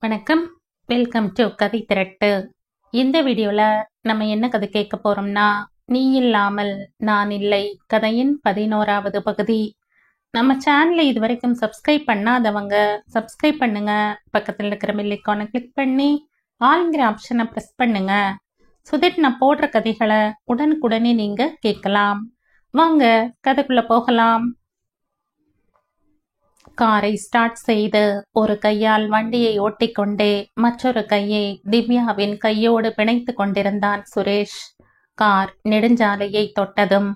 வணக்கம். Welcome to கதை திரட்டு. இந்த வீடியோல நம்ம என்ன கதை கேட்க போறோம்னா, நீ இல்லாமல் நான் இல்லை கதையின் 11வது பகுதி. நம்ம சேனலை இதுவரைக்கும் சப்ஸ்கிரைப் பண்ணாதவங்க சப்ஸ்கிரைப் பண்ணுங்க. பக்கத்தில் இருக்கிற பெல் ஐகானை கிளிக் பண்ணி ஆல்ங்கிற ஆப்ஷனை ப்ரெஸ் பண்ணுங்க. நான் போடுற கதைகளை உடனுக்குடனே நீங்க கேட்கலாம். வாங்க கதைக்குள்ள போகலாம். காரை ஸ்டார்ட் செய்து ஒரு கையால் வண்டியை ஓட்டிக்கொண்டே மற்றொரு கையை திவ்யாவின் கையோடு பிணைத்து கொண்டிருந்தான் சுரேஷ். கார் நெடுஞ்சாலையை தொட்டதும்,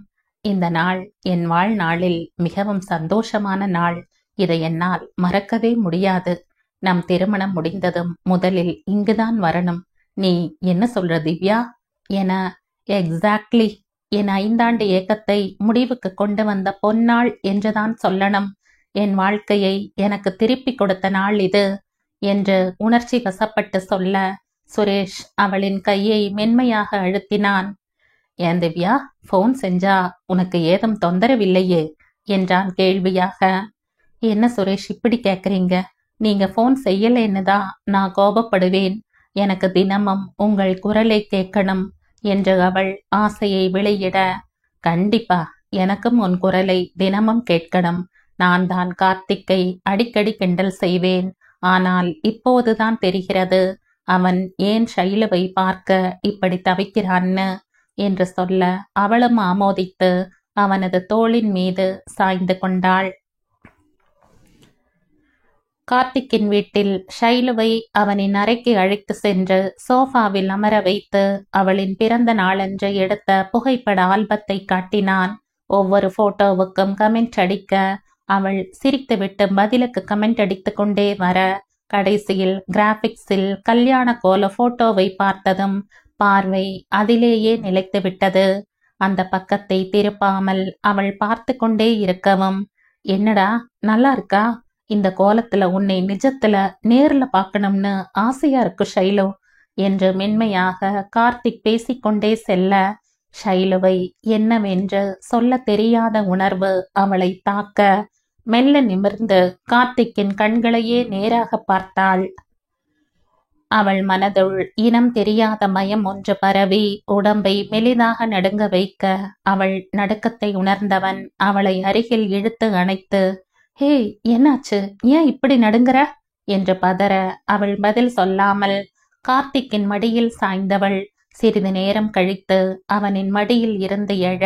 இந்த நாள் என் வாழ்நாளில் மிகவும் சந்தோஷமான நாள். இதை என்னால் மறக்கவே முடியாது. நம் திருமணம் முடிந்ததும் முதலில் இங்குதான் வரணும். நீ என்ன சொல்ற திவ்யா என எக்ஸாக்ட்லி என் 5 ஆண்டு ஏக்கத்தை முடிவுக்கு கொண்டு வந்த பொன்னாள் என்றுதான் சொல்லணும். என் வாழ்க்கையை எனக்கு திருப்பி கொடுத்த நாள் இது என்று உணர்ச்சி வசப்பட்டு சொல்ல, சுரேஷ் அவளின் கையை மென்மையாக அழுத்தினான். ஏன் திவ்யா, போன் செஞ்சா உனக்கு ஏதும் தொந்தரவில்லையே என்றான் கேள்வியாக. என்ன சுரேஷ் இப்படி கேக்குறீங்க? நீங்க போன் செய்யலைன்னு தான் நான் கோபப்படுவேன். எனக்கு தினமும் உங்கள் குரலை கேட்கணும் என்று அவள் ஆசையை வெளியிட, கண்டிப்பா எனக்கும் உன் குரலை தினமும் கேட்கணும். நான் தான் கார்த்திக்கை அடிக்கடி கிண்டல் செய்வேன். ஆனால் இப்போதுதான் தெரிகிறது அவன் ஏன் ஷைலுவை பார்க்க இப்படி தவிக்கிறான்னு என்று சொல்ல, அவளும் ஆமோதித்து அவனது தோளின் மீது சாய்ந்து கொண்டாள். கார்த்திக்கின் வீட்டில் ஷைலுவை அவனின் அறைக்கு அழைத்து சென்று சோஃபாவில் அமர வைத்து அவளின் பிறந்த நாளன்று எடுத்த புகைப்பட ஆல்பத்தை காட்டினான். ஒவ்வொரு போட்டோவுக்கும் கமெண்ட் அடிக்க அவள் சிரித்துவிட்டு பதிலுக்கு கமெண்ட் அடித்து கொண்டே வர, கடைசியில் கிராபிக்ஸில் கல்யாண கோல போட்டோவை பார்த்ததும் பார்வை அதிலேயே நிலைத்து விட்டது. அந்த பக்கத்தை திருப்பாமல் அவள் பார்த்து கொண்டே இருக்கவும், என்னடா நல்லா இருக்கா? இந்த கோலத்துல உன்னை நிஜத்துல நேர்ல பார்க்கணும்னு ஆசையா இருக்கு ஷைலு என்று மென்மையாக கார்த்திக் பேசிக்கொண்டே செல்ல, ஷைலுவை என்னவென்று சொல்ல தெரியாத உணர்வு அவளை தாக்க, மெல்ல நிமிர்ந்து கார்த்திக்கின் கண்களையே நேராக பார்த்தாள். அவள் மனதுள் இனம் தெரியாத மயம் ஒன்று பரவி உடம்பை மெலிதாக நடுங்க வைக்க, அவள் நடுக்கத்தை உணர்ந்தவன் அவளை அருகில் இழுத்து அணைத்து, ஹே என்னாச்சு, ஏன் இப்படி நடுங்குற என்று பதற, அவள் பதில் சொல்லாமல் கார்த்திக்கின் மடியில் சாய்ந்தவள் சிறிது நேரம் கழித்து அவனின் மடியில் இருந்து எழ,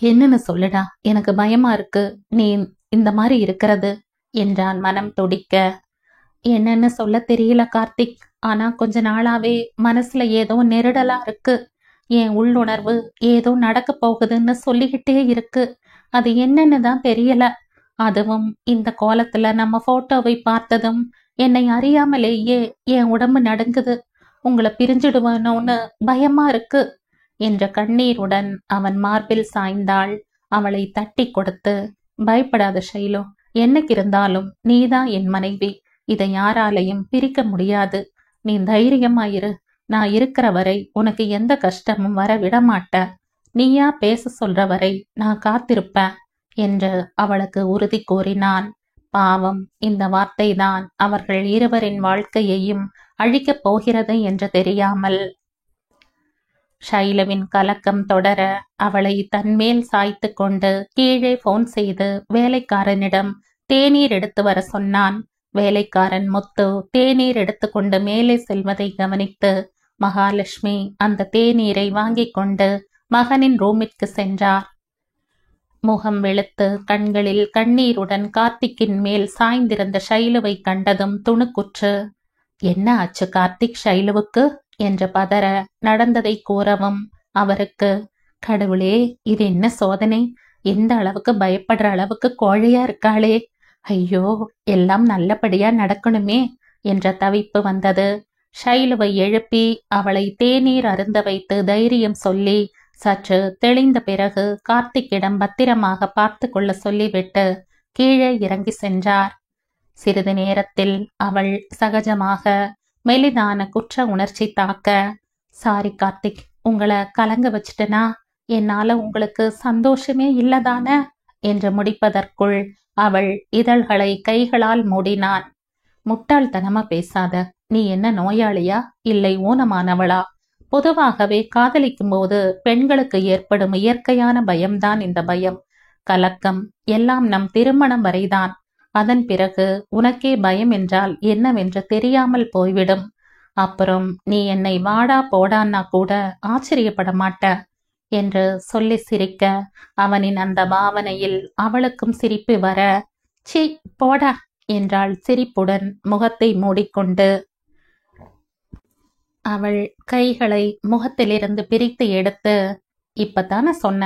என்னன்னு சொல்லுடா, எனக்கு பயமா இருக்கு நீ இந்த மாதிரி இருக்கிறது என்றான் மனம் துடிக்க. என்னன்னு சொல்ல தெரியல கார்த்திக், ஆனா கொஞ்ச நாளாவே மனசுல ஏதோ நெருடலா இருக்கு. என் உள்ளுணர்வு ஏதோ நடக்க போகுதுன்னு சொல்லிக்கிட்டே இருக்கு. அது என்னன்னு தான் தெரியல. அதுவும் இந்த கோலத்துல நம்ம போட்டோவை பார்த்ததும் என்னை அறியாமலேயே என் உடம்பு நடுங்குது. உங்களை பிரிஞ்சிடுவேனோன்னு பயமா இருக்கு என்ற கண்ணீருடன் அவன் மார்பில் சாய்ந்தாள். அவளை தட்டி கொடுத்து, பயப்படாத ஷைலு, என்னைக்கு இருந்தாலும் நீதான் என் மனைவி. இதை யாராலையும் பிரிக்க முடியாது. நீ தைரியமாயிரு. நான் இருக்கிற வரை உனக்கு எந்த கஷ்டமும் வர விடமாட்ட. நீயா பேச சொல்ற வரை நான் காத்திருப்பேன் என்று அவளுக்கு உறுதி கூறினான். பாவம், இந்த வார்த்தைதான் அவர்கள் இருவரின் வாழ்க்கையையும் அழிக்கப் போகிறது என்று தெரியாமல் ஷைலுவின் கலக்கம் தொடர, அவளை தன்மேல் சாய்த்து கொண்டு கீழே போன் செய்து வேலைக்காரனிடம் தேநீர் எடுத்து வர சொன்னான். வேலைக்காரன் முத்து தேநீர் எடுத்துக்கொண்டு மேலே செல்வதை கவனித்து மகாலட்சுமி அந்த தேநீரை வாங்கிக் கொண்டு மகனின் ரூமிற்கு சென்றார். முகம் வெளுத்து கண்களில் கண்ணீருடன் கார்த்திக்கின் மேல் சாய்ந்திருந்த ஷைலுவை கண்டதும் துணுக்குற்று, என்ன ஆச்சு கார்த்திக் ஷைலுவுக்கு என்று பதற, நடந்ததை கூறவும் அவருக்கு, கடவுளே இது என்ன சோதனை, எந்த அளவுக்கு பயப்படுற அளவுக்கு கோழையா இருக்காளே, ஐயோ எல்லாம் நல்லபடியா நடக்கணுமே என்ற தவிப்பு வந்தது. ஷைலுவை எழுப்பி அவளை தேநீர் அருந்த வைத்து தைரியம் சொல்லி சற்று தெளிந்த பிறகு கார்த்திக்கிடம் பத்திரமாக பார்த்து கொள்ள சொல்லிவிட்டு கீழே இறங்கி சென்றார். சிறிது நேரத்தில் அவள் சகஜமாக மெலிதான குற்ற உணர்ச்சி தாக்க, சாரி கார்த்திக், உங்களை கலங்க வச்சிட்டனா, என்னால உங்களுக்கு சந்தோஷமே இல்லதான என்று முடிப்பதற்குள் அவள் இதழ்களை கைகளால் மூடினான். முட்டாள்தனமா பேசாத. நீ என்ன நோயாளியா இல்லை ஊனமானவளா? பொதுவாகவே காதலிக்கும் போது பெண்களுக்கு ஏற்படும் இயற்கையான பயம்தான் இந்த பயம், கலக்கம் எல்லாம் நம் திருமணம் வரைதான். அதன் பிறகு உனக்கே பயம் என்றால் என்னவென்று தெரியாமல் போய்விடும். அப்புறம் நீ என்னை வாடா போடான்னா கூட ஆச்சரியப்பட மாட்ட என்று சொல்லி சிரிக்க, அவனின் அந்த பாவனையில் அவளுக்கும் சிரிப்பு வர, சீ போடா என்றாள் சிரிப்புடன் முகத்தை மூடிக்கொண்டு. அவள் கைகளை முகத்திலிருந்து பிரித்து எடுத்து, இப்பத்தானே சொன்ன,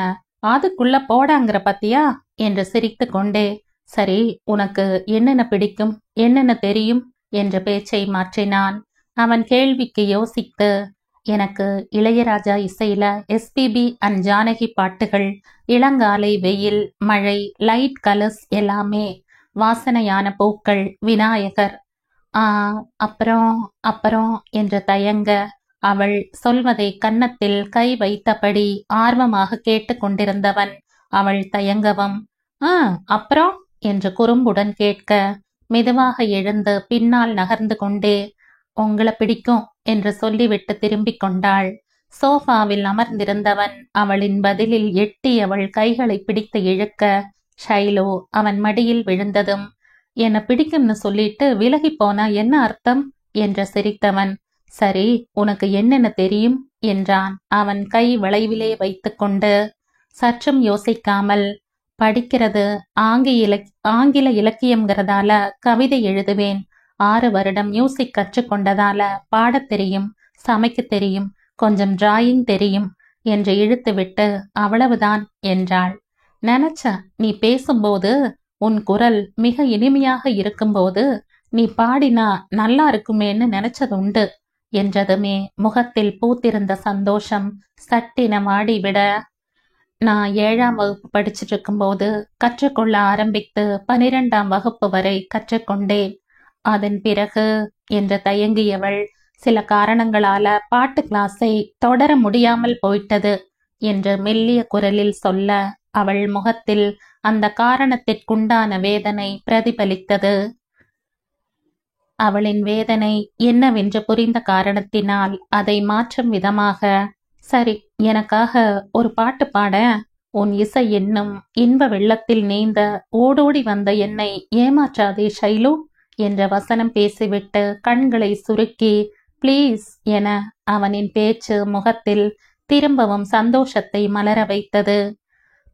அதுக்குள்ள போடாங்கிற பத்தியா என்று சிரித்து கொண்டே, சரி உனக்கு என்னென்ன பிடிக்கும், என்னென்ன தெரியும் என்ற பேச்சை மாற்றினான். அவன் கேள்விக்கு யோசித்து, எனக்கு இளையராஜா இசையில எஸ்பிபி அண்ட் ஜானகி பாட்டுகள், இளங்காலை வெயில், மழை, லைட் கலர்ஸ் எல்லாமே, வாசனையான பூக்கள், விநாயகர். அப்புறம் அப்புறம் என்று தயங்க, அவள் சொல்வதை கன்னத்தில் கை வைத்தபடி ஆர்வமாக கேட்டு கொண்டிருந்தவன் அவள் தயங்கவும், அப்புறம் என்று குறும்புடன் கேட்க, மெதுவாக எழுந்து பின்னால் நகர்ந்து கொண்டே, உங்களை பிடிக்கும் என்று சொல்லிவிட்டு திரும்பிக் கொண்டாள். சோஃபாவில் அமர்ந்திருந்தவன் அவளின் பதிலில் எட்டி அவள் கைகளை பிடித்து இழுக்க, ஷைலோ அவன் மடியில் விழுந்ததும், என்ன பிடிக்கும்னு சொல்லிட்டு விலகி போனா என்ன அர்த்தம் என்று சிரித்தவன், சரி உனக்கு என்னென்ன தெரியும் என்றான் அவன் கை வளைவிலே வைத்து கொண்டு. சற்றும் யோசிக்காமல், படிக்கிறது ஆங்கில இலக்கியம்ங்கிறதால கவிதை எழுதுவேன், 6 வருடம் மியூசிக் கற்றுக்கொண்டதால பாடத் தெரியும், சமைக்க தெரியும், கொஞ்சம் டிராயிங் தெரியும் என்று இழுத்துவிட்டு அவ்வளவுதான் என்றாள். நினைச்ச நீ பேசும்போது உன் குரல் மிக இனிமையாக இருக்கும்போது நீ பாடினா நல்லா இருக்குமேன்னு நினைச்சதுண்டு என்றதுமே முகத்தில் பூத்திருந்த சந்தோஷம் சட்டின வாடிவிட, நான் 7ஆம் வகுப்பு படிச்சுட்டு இருக்கும்போது கற்றுக்கொள்ள ஆரம்பித்து 12ஆம் வகுப்பு வரை கற்றுக்கொண்டேன். அதன் பிறகு என்று தயங்கியவள், சில காரணங்களால பாட்டு கிளாஸை தொடர முடியாமல் போயிட்டது என்று மெல்லிய குரலில் சொல்ல, அவள் முகத்தில் அந்த காரணத்திற்குண்டான வேதனை பிரதிபலித்தது. அவளின் வேதனை என்னவென்று புரிந்த காரணத்தினால் அதை மாற்றும் விதமாக, சரி எனக்காக ஒரு பாட்டு பாட, உன் இசை என்னும் இன்ப வெள்ளத்தில் நீந்த ஓடோடி வந்த என்னை ஏமாற்றாதே ஷைலு என்ற வசனம் பேசிவிட்டு கண்களை சுருக்கி பிளீஸ் என அவனின் பேச்சு முகத்தில் திரும்பவும் சந்தோஷத்தை மலர வைத்தது.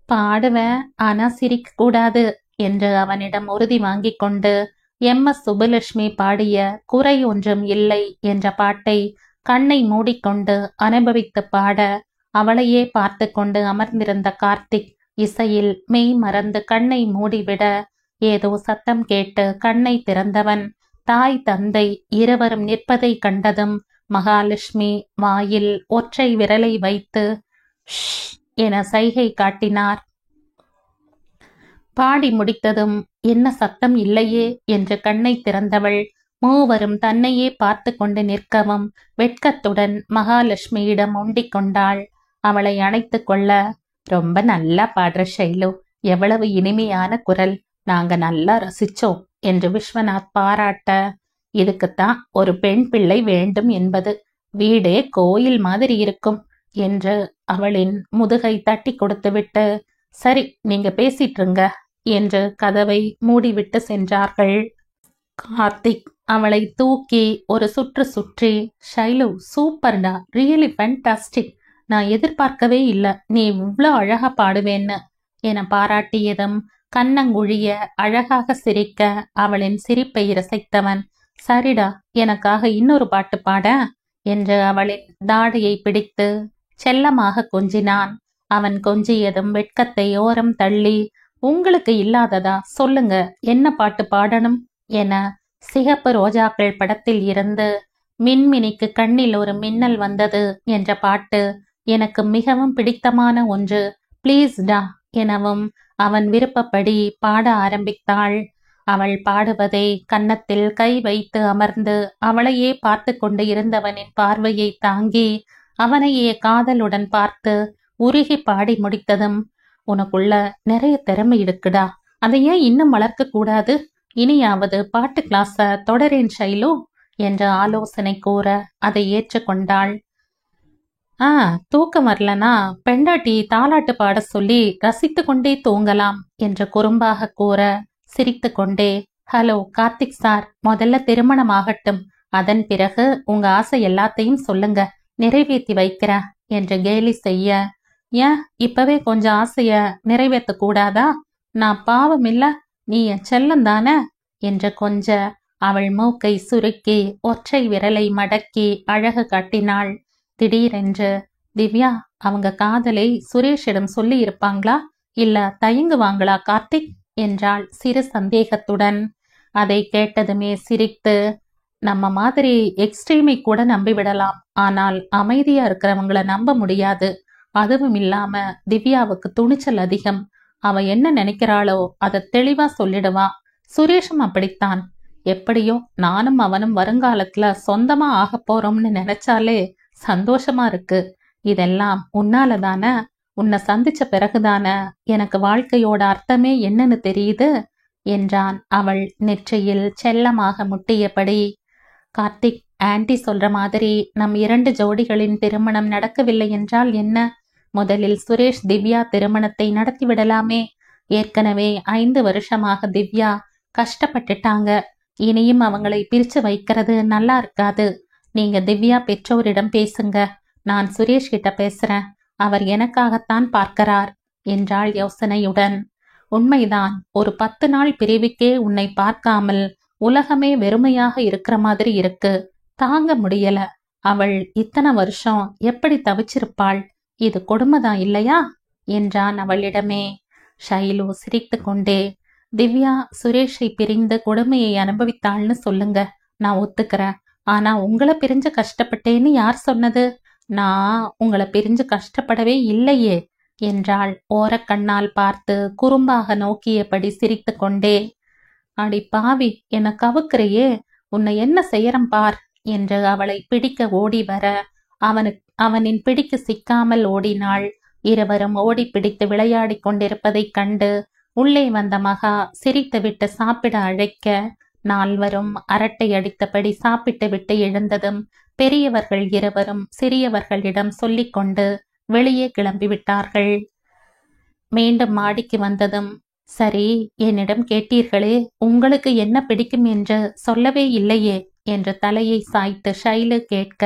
பாடுவேன், ஆனா சிரிக்க கூடாது என்று அவனிடம் உறுதி வாங்கி கொண்டு MS சுப்புலட்சுமி பாடிய குறை ஒன்றும் இல்லை என்ற பாட்டை கண்ணை மூடிக்கொண்டு அனுபவித்து பாட, அவளையே பார்த்து கொண்டு அமர்ந்திருந்த கார்த்திக் இசையில் மெய் மறந்து கண்ணை மூடிவிட, ஏதோ சத்தம் கேட்டு கண்ணை திறந்தவன் தாய் தந்தை இருவரும் நிற்பதை கண்டதும் மகாலட்சுமி வாயில் ஒற்றை விரலை வைத்து ஷ் என சைகை காட்டினார். பாடி முடித்ததும் என்ன சத்தம் இல்லையே என்று கண்ணை திறந்தவள் மூவரும் தன்னையே பார்த்து கொண்டு நிற்கவும் வெட்கத்துடன் மகாலட்சுமியிடம் ஒண்டிக் கொண்டாள். அவளை அணைத்து கொள்ள, ரொம்ப நல்லா பாடுற ஷைலு, எவ்வளவு இனிமையான குரல், நாங்க நல்லா ரசிச்சோம் என்று விஸ்வநாத் பாராட்ட, இதுக்குத்தான் ஒரு பெண் பிள்ளை வேண்டும் என்பது, வீடே கோயில் மாதிரி இருக்கும் என்று அவளின் முதுகை தட்டி கொடுத்துவிட்டு, சரி நீங்க பேசிட்டுருங்க என்று கதவை மூடிவிட்டு சென்றார்கள். கார்த்திக் அவளை தூக்கி ஒரு சுற்று சுற்றி, ஷைலு சூப்பர்டா, ரியலி ஃபேண்டாஸ்டிக், நான் எதிர்பார்க்கவே இல்லை நீ இவ்வளோ அழகா பாடுவேன்னு என பாராட்டியதும் கண்ணங்குழிய அழகாக சிரிக்க அவளின் சிரிப்பை ரசித்தவன், சரிடா எனக்காக இன்னொரு பாட்டு பாட என்று அவளின் தாடையை பிடித்து செல்லமாக கொஞ்சினான். அவன் கொஞ்சியதும் வெட்கத்தை ஓரம் தள்ளி, உங்களுக்கு இல்லாததா சொல்லுங்க, என்ன பாட்டு பாடணும் என சிகப்பு ரோஜாக்கள் படத்தில் இருந்து மின்மினிக்கு கண்ணில் ஒரு மின்னல் வந்தது என்ற பாட்டு எனக்கு மிகவும் பிடித்தமான ஒன்று, பிளீஸ் டா எனவும் அவன் விருப்பப்படி பாட ஆரம்பித்தாள். அவள் பாடுவதை கன்னத்தில் கை வைத்து அமர்ந்து அவளையே பார்த்து கொண்டு இருந்தவனின் பார்வையை தாங்கி அவனையே காதலுடன் பார்த்து உருகி பாடி முடித்ததும், உனக்குள்ள நிறைய திறமை இருக்குடா, அதை ஏன் இன்னும் வளர்க்க கூடாது இனியாவது பாட்டு கிளாஸ தொடரேன் ஷைலு என்ற ஆலோசனை கூற அதை ஏற்றுக்கொண்டாள். தூக்கம் வரலனா பெண்டாட்டி தாலாட்டு பாட சொல்லி ரசித்து கொண்டே தூங்கலாம் என்று குறும்பாக கூற சிரித்து கொண்டே, ஹலோ கார்த்திக் சார், முதல்ல திருமணம் ஆகட்டும், அதன் பிறகு உங்க ஆசை எல்லாத்தையும் சொல்லுங்க, நிறைவேற்றி வைக்கிறேன் என்று கேலி செய்ய, ஏன் இப்பவே கொஞ்சம் ஆசைய நிறைவேற்ற கூடாதா? நான் பாவம் இல்ல, நீ என் செல்லம் தானே என்று கொஞ்ச அவள் மூக்கை சுருக்கி ஒற்றை விரலை மடக்கி அழகு காட்டினாள். திடீரென்று, திவ்யா, அவங்க காதலை சுரேஷிடம் சொல்லி இருப்பாங்களா இல்ல தயங்குவாங்களா கார்த்திக் என்றாள் சிறு சந்தேகத்துடன். அதை கேட்டதுமே சிரித்து, நம்ம மாதிரி எக்ஸ்ட்ரீமை கூட நம்பிவிடலாம், ஆனால் அமைதியா இருக்கிறவங்கள நம்ப முடியாது. அதுவும் இல்லாம திவ்யாவுக்கு துணிச்சல் அதிகம். அவ என்ன நினைக்கிறாளோ அதை தெளிவா சொல்லிடுவா. சுரேஷும் அப்படித்தான். எப்படியோ நானும் அவனும் வருங்காலத்துல சொந்தமா ஆக போறோம்னு நினைச்சாலே சந்தோஷமா இருக்கு. இதெல்லாம் உன்னாலதான, உன்னை சந்திச்ச பிறகுதான எனக்கு வாழ்க்கையோட அர்த்தமே என்னன்னு தெரியுது என்றான் அவள் நெற்றியில் செல்லமாக முட்டியபடி. கார்த்திக், ஆன்டி சொல்ற மாதிரி நம் 2 ஜோடிகளின் திருமணம் நடக்கவில்லை என்றால் என்ன? முதலில் சுரேஷ் திவ்யா திருமணத்தை நடத்திவிடலாமே. ஏற்கனவே 5 வருஷமாக திவ்யா கஷ்டப்பட்டுட்டாங்க. இனியும் அவங்களை பிரிச்சு வைக்கிறது நல்லா இருக்காது. நீங்க திவ்யா பெற்றோரிடம் பேசுங்க, நான் சுரேஷ் கிட்ட பேசுறேன், அவர் எனக்காகத்தான் பார்க்கிறார் என்றாள் யோசனையுடன். உண்மைதான், ஒரு 10 நாள் பிரிவுக்கே உன்னை பார்க்காமல் உலகமே வெறுமையாக இருக்கிற மாதிரி இருக்கு. தாங்க முடியல. அவள் இத்தனை வருஷம் எப்படி தவிச்சிருப்பாள்? இது கொடுமைதான் இல்லையா என்றான் அவளிடமே. ஷைலு சிரித்து கொண்டே, திவ்யா சுரேஷை பிரிந்து கொடுமையை அனுபவித்தாள்னு சொல்லுங்க, நான் ஒத்துக்கிறேன். ஆனா உங்களை பிரிஞ்சு கஷ்டப்பட்டேன்னு யார் சொன்னது? நான் உங்களை பிரிஞ்சு கஷ்டப்படவே இல்லையே என்றாள் ஓரக்கண்ணால் பார்த்து குறும்பாக நோக்கியபடி சிரித்து கொண்டே. அடி பாவி, என்ன கவுக்கிறையே, உன்னை என்ன செய்யறம் பார் என்று அவளை பிடிக்க ஓடி வர அவனின் பிடிக்கு சிக்காமல் ஓடினாள். இருவரும் ஓடி பிடித்து விளையாடி கொண்டிருப்பதைக் கண்டு உள்ளே வந்த மகா சிரித்துவிட்டு சாப்பிட அழைக்க, 4வரும் அரட்டை அடித்தபடி சாப்பிட்டு விட்டு எழுந்ததும் பெரியவர்கள் இருவரும் சிறியவர்களிடம் சொல்லிக்கொண்டு வெளியே கிளம்பிவிட்டார்கள். மீண்டும் மாடிக்கு வந்ததும், சரி, என்னிடம் கேட்டீர்களே, உங்களுக்கு என்ன பிடிக்கும் என்று சொல்லவே இல்லையே என்று தலையை சாய்த்து ஷைலு கேட்க,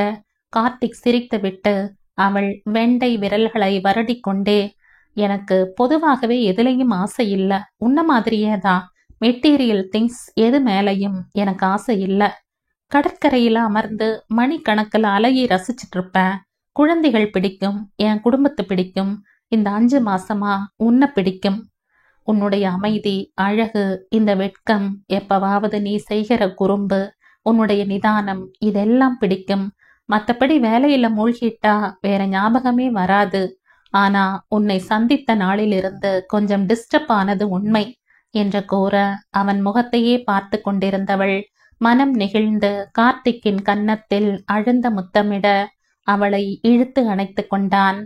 கார்த்திக் சிரித்துவிட்டு அவள் வெண்டை விரல்களை வருடி கொண்டே, எனக்கு பொதுவாகவே எதுலையும் ஆசை இல்ல, உன்ன மாதிரியே தான். மெட்டீரியல் திங்ஸ் எது மேலையும் எனக்கு ஆசை இல்ல. கடற்கரையில அமர்ந்து மணிக்கணக்கில் அலையை ரசிச்சிட்டு இருப்பேன். குழந்தைகள் பிடிக்கும், என் குடும்பத்தை பிடிக்கும். இந்த 5 மாசமா உன்னை பிடிக்கும். உன்னுடைய அமைதி, அழகு, இந்த வெட்கம், எப்பவாவது நீ செய்கிற குறும்பு, உன்னுடைய நிதானம், இதெல்லாம் பிடிக்கும். மற்றபடி வேலையில மூழ்கிட்டா வேற ஞாபகமே வராது. ஆனா உன்னை சந்தித்த நாளிலிருந்து கொஞ்சம் டிஸ்டர்ப் ஆனது உண்மை என்று கூற, அவன் முகத்தையே பார்த்து கொண்டிருந்தவள் மனம் நெகிழ்ந்து கார்த்திக்கின் கன்னத்தில் அழுந்த முத்தமிட அவளை இழுத்து அணைத்து கொண்டான்.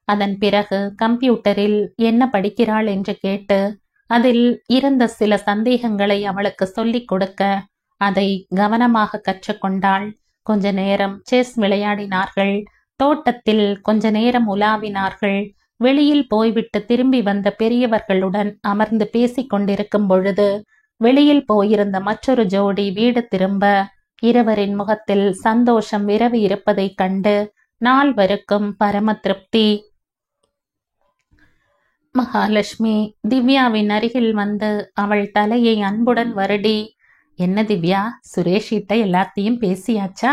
அதன் பிறகு கம்ப்யூட்டரில் என்ன படிக்கிறாள் என்று கேட்டு அதில் இருந்த சில சந்தேகங்களை அவளுக்கு சொல்லிக் கொடுக்க அதை கவனமாக கற்றுக்கொண்டாள். கொஞ்ச நேரம் செஸ் விளையாடினார்கள். தோட்டத்தில் கொஞ்ச நேரம் உலாவினார்கள். வெளியில் போய்விட்டு திரும்பி வந்த பெரியவர்களுடன் அமர்ந்து பேசிக் கொண்டிருக்கும் பொழுது வெளியில் போயிருந்த மற்றொரு ஜோடி வீடு திரும்ப இருவரின் முகத்தில் சந்தோஷம் விரவி இருப்பதைக் கண்டு 4வருக்கும் பரம திருப்தி. மகாலட்சுமி திவ்யாவின் அருகில் வந்து அவள் தலையை அன்புடன் வருடி, என்ன திவ்யா, சுரேஷ் கிட்ட எல்லாத்தையும் பேசியாச்சா?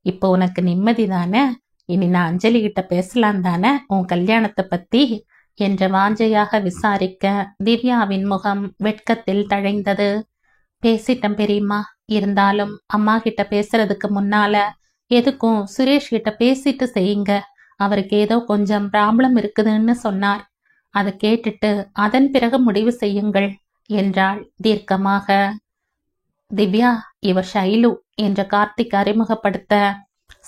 இப்போ உனக்கு நிம்மதி தானே? இனி நான் அஞ்சலி கிட்ட பேசலாம் தானே உன் கல்யாணத்தை பத்தி என்ற வாஞ்சையாக விசாரிக்க திவ்யாவின் முகம் வெட்கத்தில் தழைந்தது. பேசிட்டேன் பெரியம்மா, இருந்தாலும் அம்மா கிட்ட பேசுறதுக்கு முன்னால எதுக்கும் சுரேஷ் கிட்ட பேசிட்டு செய்யுங்க. அவருக்கு ஏதோ கொஞ்சம் ப்ராப்ளம் இருக்குதுன்னு சொன்னார். அதை கேட்டுட்டு அதன் பிறகு முடிவு செய்யுங்கள் என்றாள் தீர்க்கமாக. திவ்யா, இவர் ஷைலு என்று கார்த்திக் அறிமுகப்படுத்த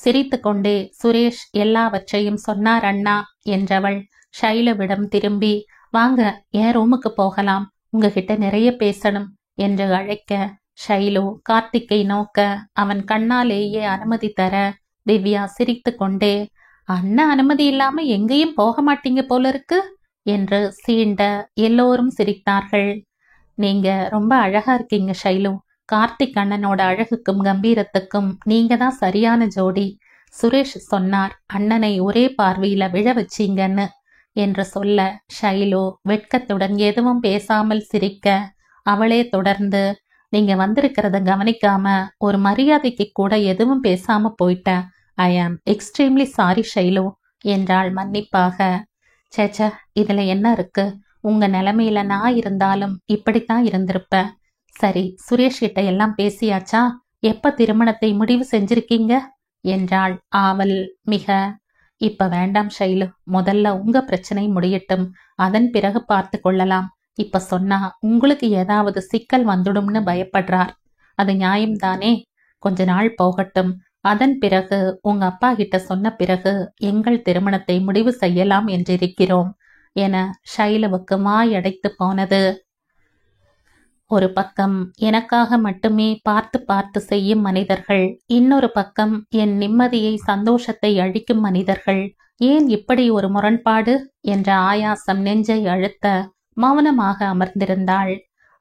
சிரித்து கொண்டே, சுரேஷ் எல்லாவற்றையும் சொன்னார் அண்ணா என்றவள் ஷைலுவிடம் திரும்பி, வாங்க என் ரூமுக்கு போகலாம், உங்ககிட்ட நிறைய பேசணும் என்று அழைக்க ஷைலு கார்த்திக்கை நோக்க அவன் கண்ணாலேயே அனுமதி தர திவ்யா சிரித்து கொண்டே, அண்ணன் அனுமதி இல்லாம எங்கேயும் போக மாட்டீங்க போல இருக்கு என்று சீண்ட எல்லோரும் சிரித்தார்கள். நீங்க ரொம்ப அழகா இருக்கீங்க ஷைலு. கார்த்திக் அண்ணனோட அழகுக்கும் கம்பீரத்துக்கும் நீங்க தான் சரியான ஜோடி. சுரேஷ் சொன்னார் அண்ணனை ஒரே பார்வையில விழ வச்சீங்கன்னு என்று சொல்ல ஷைலு வெட்கத்துடன் எதுவும் பேசாமல் சிரிக்க அவளே தொடர்ந்து, நீங்க வந்திருக்கிறத கவனிக்காம ஒரு மரியாதைக்கு கூட எதுவும் பேசாம போயிட்டேன். ஐ ஆம் எக்ஸ்ட்ரீம்லி சாரி ஷைலு என்றாள் மன்னிப்பாக. சேச்ச, இதுல என்ன இருக்கு? உங்க நிலைமையில நான் இருந்தாலும் இப்படித்தான் இருந்திருப்பேன். சரி, சுரேஷ் கிட்ட எல்லாம் பேசியாச்சா? எப்ப திருமணத்தை முடிவு செஞ்சிருக்கீங்க என்றாள் ஆவல் மிக. இப்ப வேண்டாம் ஷைலு, முதல்ல உங்க பிரச்சனை முடியட்டும், அதன் பிறகு பார்த்து கொள்ளலாம். இப்ப சொன்னா உங்களுக்கு ஏதாவது சிக்கல் வந்துடும்னு பயப்படுறார். அது நியாயம்தானே? கொஞ்ச நாள் போகட்டும், அதன் பிறகு உங்க அப்பா கிட்ட சொன்ன பிறகு எங்கள் திருமணத்தை முடிவு செய்யலாம் என்றிருக்கிறோம் என ஷைலுவுக்கு வாயடைத்து போனது. ஒரு பக்கம் எனக்காக மட்டுமே பார்த்து பார்த்து செய்யும் மனிதர்கள், இன்னொரு பக்கம் என் நிம்மதியை சந்தோஷத்தை அழிக்கும் மனிதர்கள். ஏன் இப்படி ஒரு முரண்பாடு என்ற ஆயாசம் நெஞ்சை அழுத்த மௌனமாக அமர்ந்திருந்தாள்.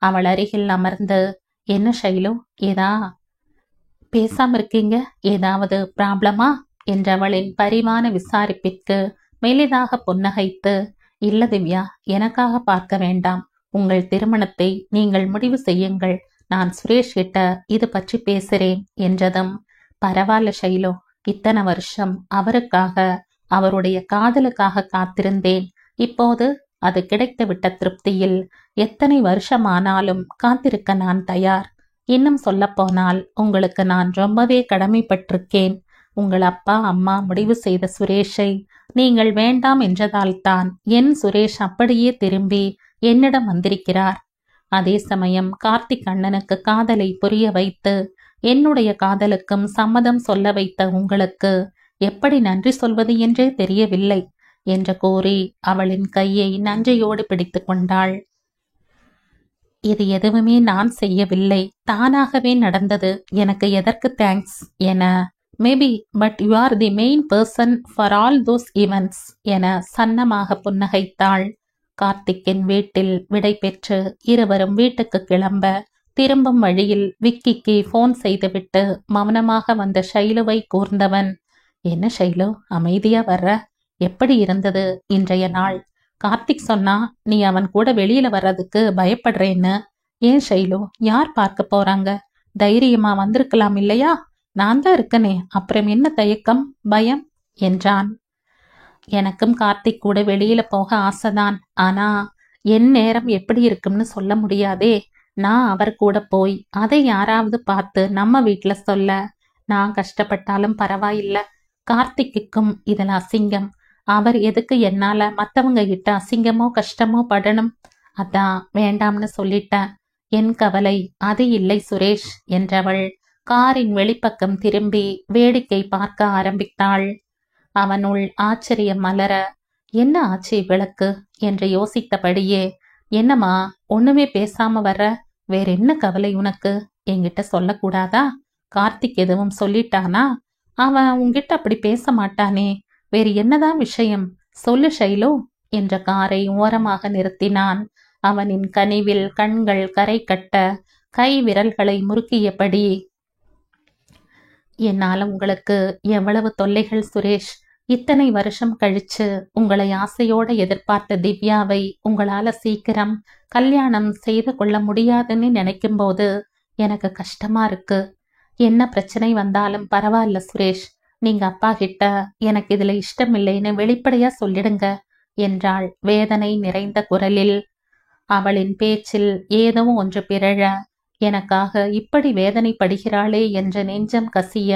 அவள் அருகில் அமர்ந்து, என்ன ஷைலு, ஏதா பேசாம இருக்கீங்க? ஏதாவது ப்ராப்ளமா என்றவளின் பரிவான விசாரிப்பிற்கு மெலிதாக புன்னகைத்து, இல்ல திவ்யா, எனக்காக பார்க்க வேண்டாம். உங்கள் திருமணத்தை நீங்கள் முடிவு செய்யுங்கள். நான் சுரேஷ் கிட்ட இது பற்றி பேசுறேன் என்றதும், பரவாயில்ல ஷைலு, இத்தனை வருஷம் அவருக்காக, அவருடைய காதலுக்காக காத்திருந்தேன். இப்போது அது கிடைத்துவிட்ட திருப்தியில் எத்தனை வருஷமானாலும் காத்திருக்க நான் தயார். இன்னும் சொல்லப்போனால் உங்களுக்கு நான் ரொம்பவே கடமைப்பட்டிருக்கேன். உங்கள் அப்பா அம்மா முடிவு செய்த சுரேஷை நீங்கள் வேண்டாம் என்றதால்தான் என் சுரேஷ் அப்படியே திரும்பி என்னிடம் வந்திருக்கிறார். அதே சமயம் கார்த்திக் அண்ணனுக்கு காதலை புரிய வைத்து என்னுடைய காதலுக்கும் சம்மதம் சொல்ல வைத்த உங்களுக்கு எப்படி நன்றி சொல்வது என்றே தெரியவில்லை என்று கூறி அவளின் கையை நன்றியோடு பிடித்து கொண்டாள். இது எதுவுமே நான் செய்யவில்லை, தானாகவே நடந்தது. எனக்கு எதற்கு தேங்க்ஸ் என, maybe, but you are the main person for all those events என சன்னமாக புன்னகைத்தாள். கார்த்திக்கின் வீட்டில் விடை பெற்று இருவரும் வீட்டுக்கு கிளம்ப திரும்பும் வழியில் விக்கிக்கு போன் செய்துவிட்டு மௌனமாக வந்த ஷைலுவை கூர்ந்தவன், என்ன ஷைலு, அமைதியா வர்ற? எப்படி இருந்தது இன்றைய நாள்? கார்த்திக் சொன்னா நீ அவன் கூட வெளியில வர்றதுக்கு பயப்படுறேன்னு. ஏன் ஷைலு, யார் பார்க்க போறாங்க? தைரியமா வந்திருக்கலாம் இல்லையா? நான் தான் இருக்கனே, அப்புறம் என்ன தயக்கம், பயம் என்றான். எனக்கும் கார்த்திக் கூட வெளியில போக ஆசைதான். ஆனா என் நேரம் எப்படி இருக்கும்னு சொல்ல முடியாதே. நான் அவர் கூட போய் அதை யாராவது பார்த்து நம்ம வீட்டுல சொல்ல நான் கஷ்டப்பட்டாலும் பரவாயில்ல. கார்த்திக்குக்கும் இதுல அசிங்கம். அவர் எதுக்கு என்னால மத்தவங்க கிட்ட அசிங்கமோ கஷ்டமோ படணும்? அதான் வேண்டாம்னு சொல்லிட்டேன். என் கவலை அது இல்லை சுரேஷ் என்றவள் காரின் வெளிப்பக்கம் திரும்பி வேடிக்கை பார்க்க ஆரம்பித்தாள். அவனுள் ஆச்சரியம் மலர, என்ன ஆச்சு விளக்கு என்று யோசித்தபடியே, என்னம்மா ஒண்ணுமே பேசாம வர்ற? வேற என்ன கவலை உனக்கு? என்கிட்ட சொல்லக்கூடாதா? கார்த்திக் எதுவும் சொல்லிட்டானா? அவன் உன்கிட்ட அப்படி பேச மாட்டானே. வேறு என்னதான் விஷயம்? சொல்லு ஷைலு என்ற காரை ஓரமாக நிறுத்தினான். அவனின் கனிவில் கண்கள் கரை கட்ட கை விரல்களை முறுக்கியபடி, என்னால உங்களுக்கு எவ்வளவு தொல்லைகள் சுரேஷ். இத்தனை வருஷம் கழிச்சு உங்களை ஆசையோட எதிர்பார்த்த திவ்யாவை உங்களால சீக்கிரம் கல்யாணம் செய்து கொள்ள முடியாதுன்னு நினைக்கும் போது எனக்கு கஷ்டமா இருக்கு. என்ன பிரச்சனை வந்தாலும் பரவாயில்ல சுரேஷ், நீங்க அப்பா கிட்ட எனக்கு இதுல இஷ்டம் இல்லைன்னு வெளிப்படையா சொல்லிடுங்க என்றாள் வேதனை நிறைந்த குரலில். அவளின் பேச்சில் ஏதோ ஒன்று பிறழ, எனக்காக இப்படி வேதனைப்படுகிறாளே என்ற நெஞ்சம் கசிய,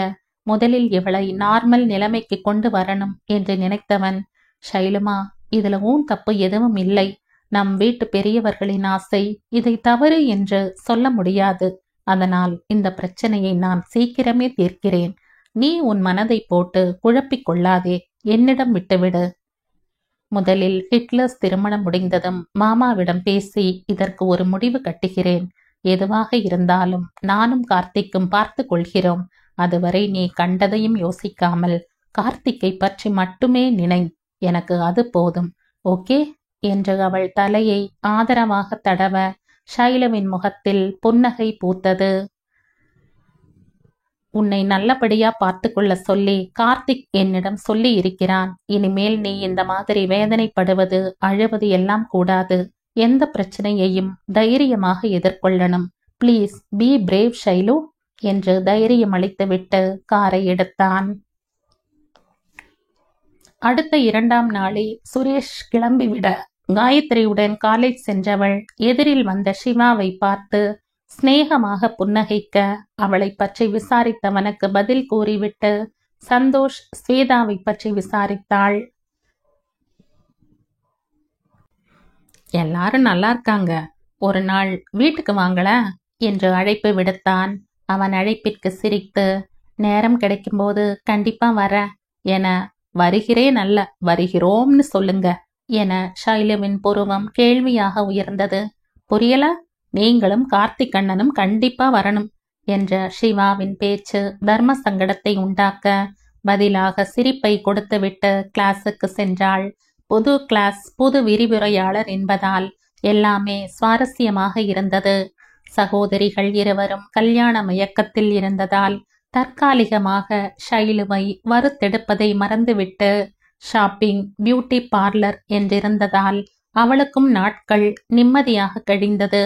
முதலில் இவளை நார்மல் நிலைமைக்கு கொண்டு வரணும் என்று நினைத்தவன், ஷைலுமா, இதுல ஊன் தப்பு எதுவும் இல்லை. நம் வீட்டு பெரியவர்களின் ஆசை, இதை தவறு என்று சொல்ல முடியாது. அதனால் இந்த பிரச்சனையை நான் சீக்கிரமே தீர்க்கிறேன். நீ உன் மனதை போட்டு குழப்பிக் கொள்ளாதே, என்னிடம் விட்டுவிடு. முதலில் ஹிட்லர்ஸ் திருமணம் முடிந்ததும் மாமாவிடம் பேசி இதற்கு ஒரு முடிவு கட்டுகிறேன். எதுவாக இருந்தாலும் நானும் கார்த்திக்கும் பார்த்து கொள்கிறோம். அதுவரை நீ கண்டதையும் யோசிக்காமல் கார்த்திக்கை பற்றி மட்டுமே நினை. எனக்கு அது போதும். ஓகே என்று அவள் தலையை ஆதரவாக தடவ ஷைலுவின் முகத்தில் புன்னகை பூத்தது. உன்னை நல்லபடியா பார்த்து கொள்ள சொல்லி கார்த்திக் என்னிடம் சொல்லி இருக்கிறான். இனிமேல் நீ இந்த மாதிரி வேதனைப்படுவது அழுவது எல்லாம் கூடாது. எந்த பிரச்சனையையும் தைரியமாக எதிர்கொள்ளணும். ப்ளீஸ் பி பிரேவ் ஷைலு என்று தைரியம் அளித்துவிட்டு காரை எடுத்தான். அடுத்த 2ஆம் நாளே சுரேஷ் கிளம்பிவிட காயத்ரியுடன் காலேஜ் சென்றவள் எதிரில் வந்த சிவாவை பார்த்து சிநேகமாக புன்னகைக்க அவளை பற்றி விசாரித்தவனுக்கு பதில் கூறிவிட்டு சந்தோஷ் ஸ்வேதாவை பற்றி விசாரித்தாள். எல்லாரும் நல்லா இருக்காங்க, ஒரு நாள் வீட்டுக்கு வாங்கல என்று அழைப்பு விடுத்தான். அவன் அழைப்பிற்கு சிரித்து, நேரம் கிடைக்கும்போது கண்டிப்பா வர என, வருகிறேன் அல்ல வருகிறோம்னு சொல்லுங்க என ஷைலுவின் புருவம் கேள்வியாக உயர்ந்தது. புரியல? நீங்களும் கார்த்திக் அண்ணனும் கண்டிப்பா வரணும் என்ற சிவாவின் பேச்சு தர்ம சங்கடத்தை உண்டாக்க பதிலாக சிரிப்பை கொடுத்துவிட்டு கிளாஸுக்கு சென்றாள். புது கிளாஸ், புது விரிவுரையாளர் என்பதால் எல்லாமே சுவாரஸ்யமாக இருந்தது. சகோதரிகள் இருவரும் கல்யாண மயக்கத்தில் இருந்ததால் தற்காலிகமாக ஷைலுவை வறுத்தெடுப்பதை மறந்துவிட்டு ஷாப்பிங், பியூட்டி பார்லர் என்றிருந்ததால் அவளுக்கும் நாட்கள் நிம்மதியாக கழிந்தது.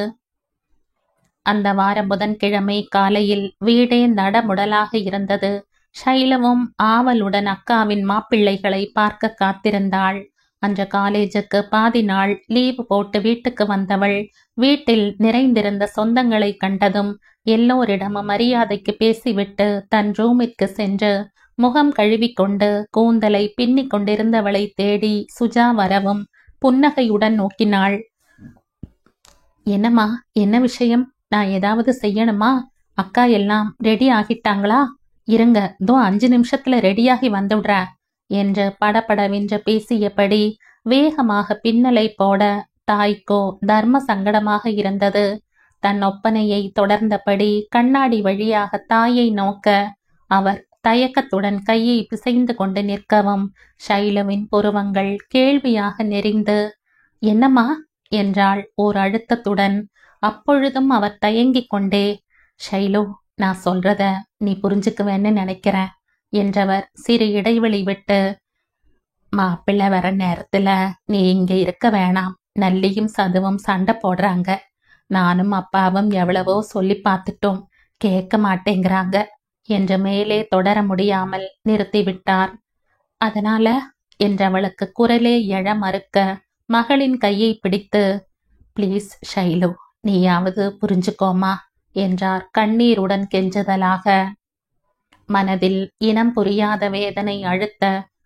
அந்த வார புதன்கிழமை காலையில் வீடே நடமுடலாக இருந்தது. ஷைலுவும் ஆவலுடன் அக்காவின் மாப்பிள்ளைகளை பார்க்க காத்திருந்தாள். அன்று காலேஜுக்கு பாதி நாள் லீவு போட்டு வீட்டுக்கு வந்தவள் வீட்டில் நிறைந்திருந்த சொந்தங்களை கண்டதும் எல்லோரிடமும் மரியாதைக்கு பேசிவிட்டு தன் ரூமிற்கு சென்று முகம் கழுவிக்கொண்டு கூந்தலை பின்னிக் கொண்டிருந்தவளை தேடி சுஜா வரவும் புன்னகையுடன் நோக்கினாள். என்னம்மா, என்ன விஷயம்? நான் ஏதாவது செய்யணுமா? அக்கா எல்லாம் ரெடி ஆகிட்டாங்களா? இருங்க, தோ 5 நிமிஷத்துல ரெடியாகி வந்துடுற என்று படபடவென்று பேசியபடி வேகமாக பின்னலை போட தாய்க்கோ தர்ம சங்கடமாக இருந்தது. தன் ஒப்பனையை தொடர்ந்தபடி கண்ணாடி வழியாக தாயை நோக்க அவர் தயக்கத்துடன் கையை பிசைந்து கொண்டு நிற்கவும் ஷைலுவின் புருவங்கள் கேள்வியாக நெறிந்து, என்னம்மா என்றாள் ஓர் அழுத்தத்துடன். அப்பொழுதும் அவர் தயங்கிக் கொண்டே, ஷைலு, நான் சொல்றத நீ புரிஞ்சுக்குவேன்னு நினைக்கிறேன் என்றவர் சிறு இடைவெளி விட்டு, மாப்பிள்ளை வர நேரத்துல நீ இங்க இருக்க வேணாம். நல்லியும் சதுவும் சண்டை போடுறாங்க. நானும் அப்பாவும் எவ்வளவோ சொல்லி பார்த்துட்டோம், கேட்க மாட்டேங்கிறாங்க என்று மேலே தொடர முடியாமல் நிறுத்திவிட்டார். அதனால என்றவளுக்கு குரலே எழ மறுக்க மகளின் கையை பிடித்து, ப்ளீஸ் ஷைலு, நீயாவது புரிஞ்சுக்கோமா என்றார் கண்ணீருடன் கெஞ்சுதலாக. மனதில் இனம் புரியாத வேதனை அழுத்த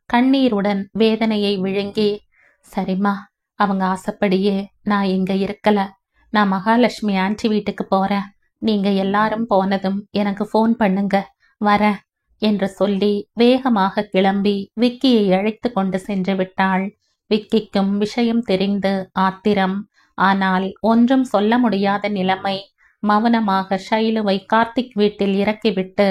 கண்ணீருடன் வேதனையை விழுங்கி, சரிம்மா, அவங்க ஆசைப்படியே நான் இங்க இருக்கல. நான் மகாலட்சுமி ஆண்டி வீட்டுக்கு போறேன். நீங்க எல்லாரும் போனதும் எனக்கு ஃபோன் பண்ணுங்க, வரேன் என்று சொல்லி வேகமாக கிளம்பி விக்கியை அழைத்து கொண்டு சென்று விட்டாள். விக்கிக்கும் விஷயம் தெரிந்து ஆத்திரம், ஆனால் ஒன்றும் சொல்ல முடியாத நிலைமை. மௌனமாக ஷைலுவை கார்த்திக் வீட்டில் இறக்கிவிட்டு,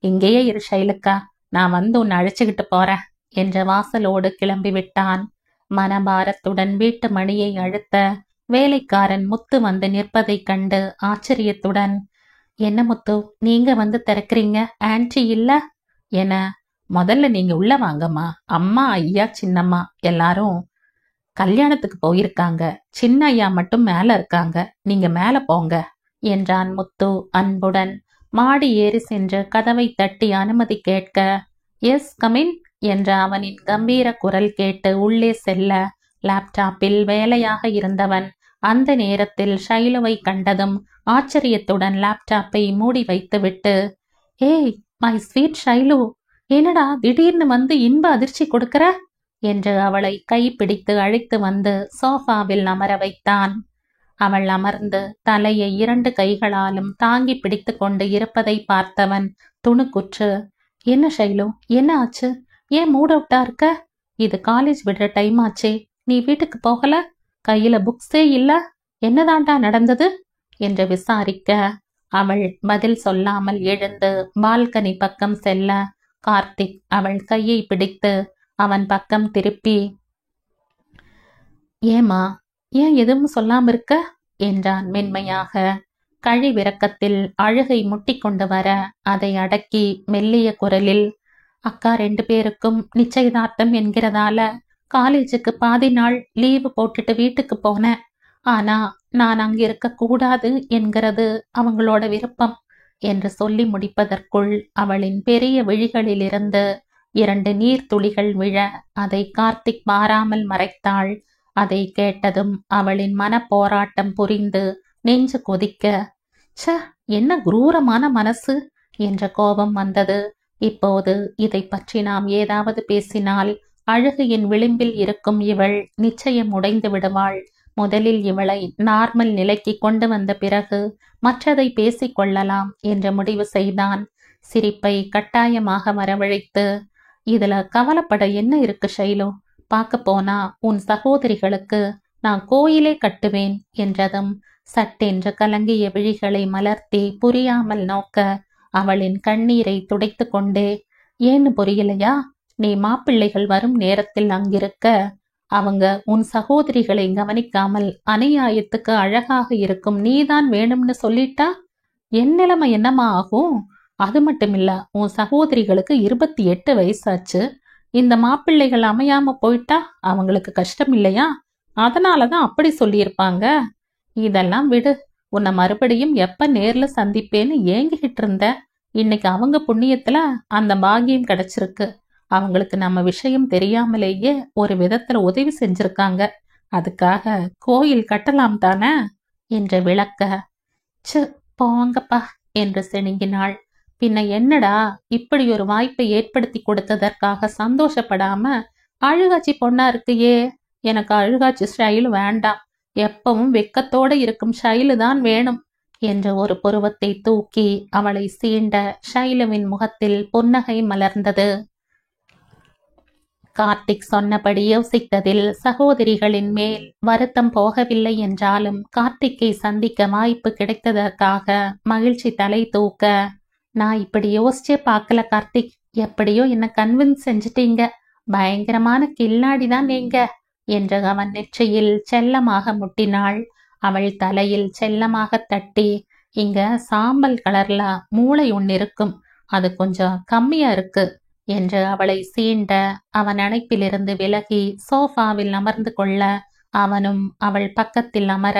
இங்கேயே இரு ஷைலுக்கா, நான் வந்து உன்னை அழைச்சுக்கிட்டு போறேன் என்ற வாசலோடு கிளம்பிவிட்டான். மனபாரத்துடன் வீட்டு மணியை அழுத்த வேலைக்காரன் முத்து வந்து நிற்பதைக் கண்டு ஆச்சரியத்துடன், என்ன முத்து, நீங்க வந்து திறக்கிறீங்க, ஆன்டி இல்ல என, முதல்ல நீங்க உள்ள வாங்கம்மா. அம்மா, ஐயா, சின்னம்மா எல்லாரும் கல்யாணத்துக்கு போயிருக்காங்க. சின்ன ஐயா மட்டும் மேல இருக்காங்க, நீங்க மேல போங்க என்றான் முத்து அன்புடன். மாடி ஏறி சென்று கதவை தட்டி அனுமதி கேட்க, எஸ் கமின் என்ற அவனின் கம்பீர குரல் கேட்டு உள்ளே செல்ல லேப்டாப்பில் வேலையாக இருந்தவன் அந்த நேரத்தில் ஷைலுவை கண்டதும் ஆச்சரியத்துடன் லேப்டாப்பை மூடி வைத்துவிட்டு, ஏய் மை ஸ்வீட் ஷைலு, என்னடா திடீர்னு வந்து இன்ப அதிர்ச்சி கொடுக்கிற என்று அவளை கைப்பிடித்து அழைத்து வந்து சோஃபாவில் அமர வைத்தான். அவள் அமர்ந்து தலையை 2 கைகளாலும் தாங்கி பிடித்து கொண்டு இருப்பதை பார்த்தவன் துணுக்குற்று, என்ன ஷைலு, என்ன ஆச்சு? ஏன் மூட் அவுட்டா இருக்க? இது காலேஜ் விடுற டைம் ஆச்சே, நீ வீட்டுக்கு போகல? கையில புக்ஸே இல்ல? என்னதாண்டா நடந்தது என்று விசாரிக்க அவள் பதில் சொல்லாமல் எழுந்து பால்கனி பக்கம் செல்ல கார்த்திக் அவள் கையை பிடித்து அவன் பக்கம் திருப்பி, ஏமா, ஏன் எதுவும் சொல்லாம இருக்க என்றான் மென்மையாக. கழிவிறக்கத்தில் அழுகை முட்டிக்கொண்டு வர அதை அடக்கி மெல்லிய குரலில், அக்கா 2 பேருக்கும் நிச்சயதார்த்தம் என்கிறதால காலேஜுக்கு பாதி நாள் லீவு போட்டுட்டு வீட்டுக்கு போனேன். ஆனா நான் அங்க இருக்க கூடாது என்கிறது அவங்களோட விருப்பம் என்று சொல்லி முடிப்பதற்குள் அவளின் பெரிய விழிகளிலிருந்து 2 நீர்த்துளிகள் விழ அதை கார்த்திக் மாறாமல் மறைத்தாள். அதை கேட்டதும் அவளின் மன போராட்டம் புரிந்து நெஞ்சு கொதிக்க, ச, என்ன குரூரமான மனசு என்ற கோபம் வந்தது. இப்போது இதை பற்றி நாம் ஏதாவது பேசினால் அழுகையின் விளிம்பில் இருக்கும் இவள் நிச்சயம் உடைந்து விடுவாள். முதலில் இவளை நார்மல் நிலைக்கு கொண்டு வந்த பிறகு மற்றதை பேசிக் கொள்ளலாம் என்று முடிவு செய்தான். சிரிப்பை கட்டாயமாக வரவழைத்து, இதுல கவலைப்பட என்ன இருக்கு ஷைலு, பார்க்க போனா உன் சகோதரிகளுக்கு நான் கோயிலே கட்டுவேன் என்றதும் சட்டென்று கலங்கிய விழிகளை மலர்த்தி புரியாமல் நோக்க அவளின் கண்ணீரை துடைத்து கொண்டே, ஏன்னு புரியலையா, நீ மாப்பிள்ளைகள் வரும் நேரத்தில் அங்கிருக்க அவங்க உன் சகோதரிகளை கவனிக்காமல் அநியாயத்துக்கு அழகாக இருக்கும் நீதான் வேணும்னு சொல்லிட்டா என் நிலைமை என்னமா ஆகும்? அது மட்டுமில்ல, உன் சகோதரிகளுக்கு 28 வயசாச்சு. இந்த மாப்பிள்ளைகள் அமையாம போயிட்டா அவங்களுக்கு கஷ்டம் இல்லையா? அதனாலதான் அப்படி சொல்லியிருப்பாங்க. இதெல்லாம் விடு, உன்னை மறுபடியும் எப்ப நேர்ல சந்திப்பேன்னு ஏங்கிக்கிட்டு இருந்த. இன்னைக்கு அவங்க புண்ணியத்துல அந்த பாக்கியம் கிடைச்சிருக்கு. அவங்களுக்கு நம்ம விஷயம் தெரியாமலேயே ஒரு விதத்துல உதவி செஞ்சிருக்காங்க. அதுக்காக கோயில் கட்டலாம் தானே என்று விளக்க, சு, போங்கப்பா என்று சிணுங்கினாள். பின்ன என்னடா, இப்படி ஒரு வாய்ப்பை ஏற்படுத்தி கொடுத்ததற்காக சந்தோஷப்படாம அழுகாச்சி பொண்ணா இருக்கையே? எனக்கு அழுகாச்சி ஸ்டைல் வேண்டாம், எப்பவும் வெக்கத்தோட இருக்கும் ஷைலு தான் வேணும் என்று ஒரு புருவத்தை தூக்கி அவளை சீண்ட ஷைலுவின் முகத்தில் புன்னகை மலர்ந்தது. கார்த்திக் சொன்னபடி யோசித்ததில் சகோதரிகளின் மேல் வருத்தம் போகவில்லை என்றாலும் கார்த்திக்கை சந்திக்க வாய்ப்பு கிடைத்ததற்காக மகிழ்ச்சி தலை தூக்க, நான் இப்படி யோசிச்சே பார்க்கல கார்த்திக், எப்படியோ என்ன கன்வின்ஸ் செஞ்சிட்டீங்க, பயங்கரமான கில்லாடிதான் நீங்க என்று அவன் நெற்றியில் செல்லமாக முட்டினாள். அவள் தலையில் செல்லமாக தட்டி, இங்க சாம்பல் கலர்ல மூளை ஒன்று இருக்கும், அது கொஞ்சம் கம்மியா இருக்கு என்று அவளை சீண்ட அவன் அணைப்பிலிருந்து விலகி சோஃபாவில் அமர்ந்து கொள்ள அவனும் அவள் பக்கத்தில் அமர,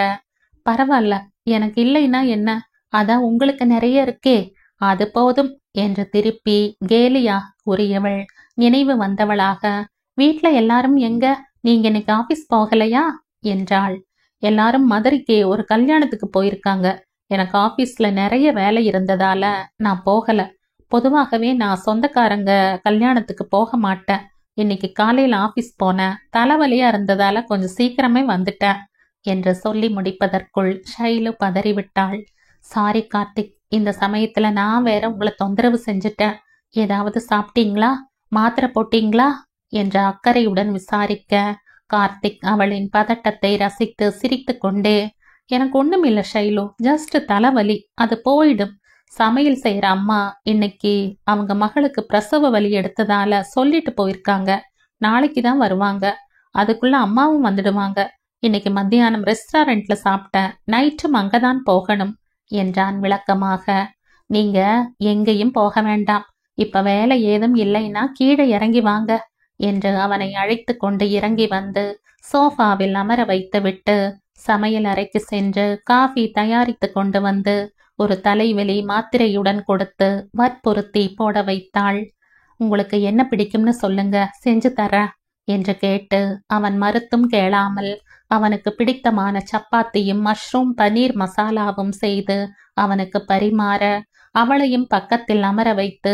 பரவாயில்ல, எனக்கு இல்லைன்னா என்ன, அதான் உங்களுக்கு நிறைய இருக்கே, அது போதும் என்று திருப்பி கேலியா கூறியவள் நினைவு வந்தவளாக, வீட்ல எல்லாரும் எங்க, நீங்க இன்னைக்கு ஆபீஸ் போகலையா என்றாள். எல்லாரும் மதுரைக்கு ஒரு கல்யாணத்துக்கு போயிருக்காங்க. எனக்கு ஆபீஸ்ல நிறைய வேலை இருந்ததால நான் போகல. பொதுவாகவே நான் சொந்தக்காரங்க கல்யாணத்துக்கு போக மாட்டேன். இன்னைக்கு காலையில் ஆபீஸ் போனேன், தலைவலியா இருந்ததால கொஞ்சம் சீக்கிரமே வந்துட்டேன் என்று சொல்லி முடிப்பதற்குள் ஷைலு பதறிவிட்டாள். சாரி கார்த்திக், இந்த சமயத்துல நான் வேற உங்களை தொந்தரவு செஞ்சுட்டேன். ஏதாவது சாப்பிட்டீங்களா, மாத்திரை போட்டீங்களா என்ற அக்கறையுடன் விசாரிக்க கார்த்திக் அவளின் பதட்டத்தை ரசித்து சிரித்து கொண்டே, எனக்கு ஒண்ணும் இல்ல ஷைலு, ஜஸ்ட் தலைவலி, அது போயிடும். சமையல் செய்யற அம்மா இன்னைக்கு அவங்க மகளுக்கு பிரசவ வலி எடுத்ததால சொல்லிட்டு போயிருக்காங்க. நாளைக்கு தான் வருவாங்க. அதுக்குள்ள அம்மாவும் வந்துடுவாங்க. இன்னைக்கு மத்தியானம் ரெஸ்டாரண்ட்ல சாப்பிட்டேன், நைட்டும் அங்கதான் போகணும் என்றான் விளக்கமாக. நீங்க எங்கேயும் போக வேண்டாம், இப்ப வேலை ஏதும் இல்லைன்னா கீழே இறங்கி வாங்க என்று அவனை அழைத்து கொண்டு இறங்கி வந்து சோஃபாவில் அமர வைத்து விட்டு சமையல் அறைக்கு சென்று காஃபி தயாரித்து கொண்டு வந்து ஒரு தலைவலி மாத்திரையுடன் கொடுத்து வற்புறுத்தி போட வைத்தாள். உங்களுக்கு என்ன பிடிக்கும்னு சொல்லுங்க, செஞ்சு தர என்று கேட்டு அவன் மறுத்தும் கேளாமல் அவனுக்கு பிடித்தமான சப்பாத்தியும் மஷ்ரூம் பனீர் மசாலாவும் செய்து அவனுக்கு பரிமாற அவளையும் பக்கத்தில் அமர வைத்து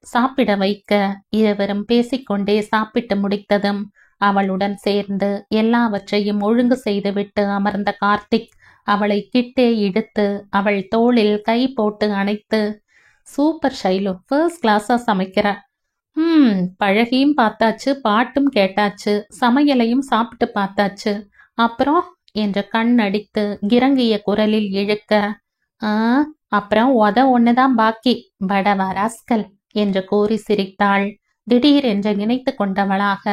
சாப்பிட வைக்க இருவரும் பேசிக்கொண்டே சாப்பிட்டு முடித்ததும் அவளுடன் சேர்ந்து எல்லாவற்றையும் ஒழுங்கு செய்துவிட்டு அமர்ந்த கார்த்திக் அவளை கிட்டே இழுத்து அவள் தோளில் கை போட்டு அணைத்து, சூப்பர் ஷைலு, ஃபர்ஸ்ட் கிளாஸா சமைக்கிற. பழகியும் பார்த்தாச்சு, பாட்டும் கேட்டாச்சு, சமையலையும் சாப்பிட்டு பார்த்தாச்சு, அப்புறம் என்று கண் அடித்து கிறங்கிய குரலில் இழுக்க, ஆ, அப்புறம் ஒண்ணுதான் பாக்கி, படவா ராஸ்கல் என்று கூறி சிரித்தாள். திடீரென்று நினைத்து கொண்டவளாக,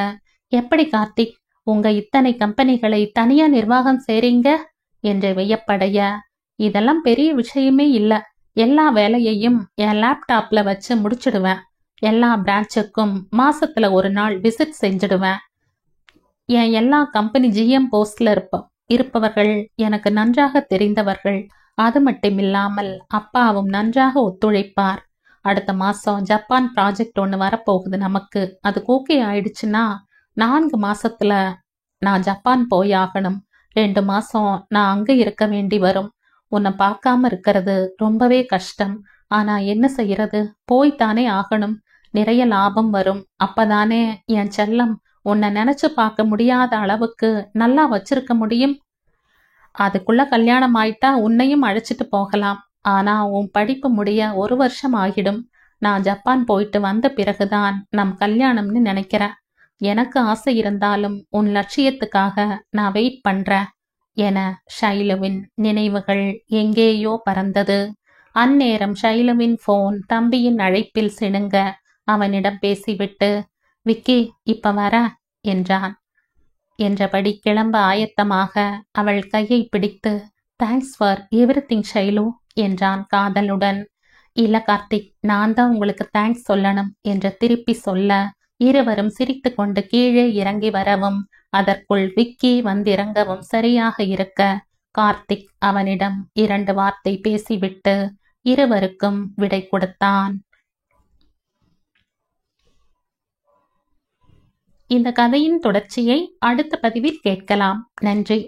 எப்படி கார்த்திக், உங்க இத்தனை கம்பெனிகளை தனியா நிர்வாகம் செய்றீங்க என்று வியப்படைய, இதெல்லாம் பெரிய விஷயமே இல்ல. எல்லா வேலையையும் என் லேப்டாப்ல வச்சு முடிச்சிடுவேன். எல்லா பிரான்ச்சுக்கும் மாசத்துல ஒரு நாள் விசிட் செஞ்சிடுவேன். என் எல்லா கம்பெனி ஜிஎம் போஸ்ட்ல இருப்பவர்கள் எனக்கு நன்றாக தெரிந்தவர்கள். அது மட்டுமில்லாமல் அப்பாவும் நன்றாக ஒத்துழைப்பார். அடுத்த மாசம் ஜப்பான் ப்ராஜெக்ட் ஒன்று வரப்போகுது நமக்கு. அது ஓகே ஆயிடுச்சுன்னா 4 மாசத்துல நான் ஜப்பான் போயாகணும். 2 மாசம் நான் அங்க இருக்க வேண்டி வரும். உன்னை பார்க்காம இருக்கிறது ரொம்பவே கஷ்டம். ஆனா என்ன செய்யறது, போய்த்தானே ஆகணும். நிறைய லாபம் வரும். அப்பதானே என் செல்லம் உன்னை நினைச்சு பார்க்க முடியாத அளவுக்கு நல்லா வச்சிருக்க முடியும். அதுக்குள்ள கல்யாணம் ஆயிட்டா உன்னையும் அழைச்சிட்டு போகலாம். ஆனா உன் படிப்பு முடிய 1 வருஷம் ஆகிடும். நான் ஜப்பான் போயிட்டு வந்த பிறகுதான் நம் கல்யாணம்னு நினைக்கிறேன். எனக்கு ஆசை இருந்தாலும் உன் லட்சியத்துக்காக நான் வெயிட் பண்றேன் என ஷைலுவின் நினைவுகள் எங்கேயோ பறந்தது. அந்நேரம் ஷைலுவின் போன் தம்பியின் அழைப்பில் சிணுங்க அவனிடம் பேசிவிட்டு, விக்கி இப்ப வர என்றான். என்றபடி கிளம்ப ஆயத்தமாக அவள் கையை பிடித்து, தேங்க்ஸ் ஃபார் எவ்ரிதிங் ஷைலு என்றான் காதலுடன். இல்ல கார்த்திக், நான் தான் உங்களுக்கு தேங்க்ஸ் சொல்லணும் என்று திருப்பி சொல்ல, இருவரும் சிரித்து கொண்டு கீழே இறங்கி வரவும் அதற்குள் விக்கி வந்திறங்கவும் சரியாக இருக்க, கார்த்திக் அவனிடம் 2 வார்த்தை பேசிவிட்டு இருவருக்கும் விடை கொடுத்தான். இந்த கதையின் தொடர்ச்சியை அடுத்த பதிவில் கேட்கலாம். நன்றி.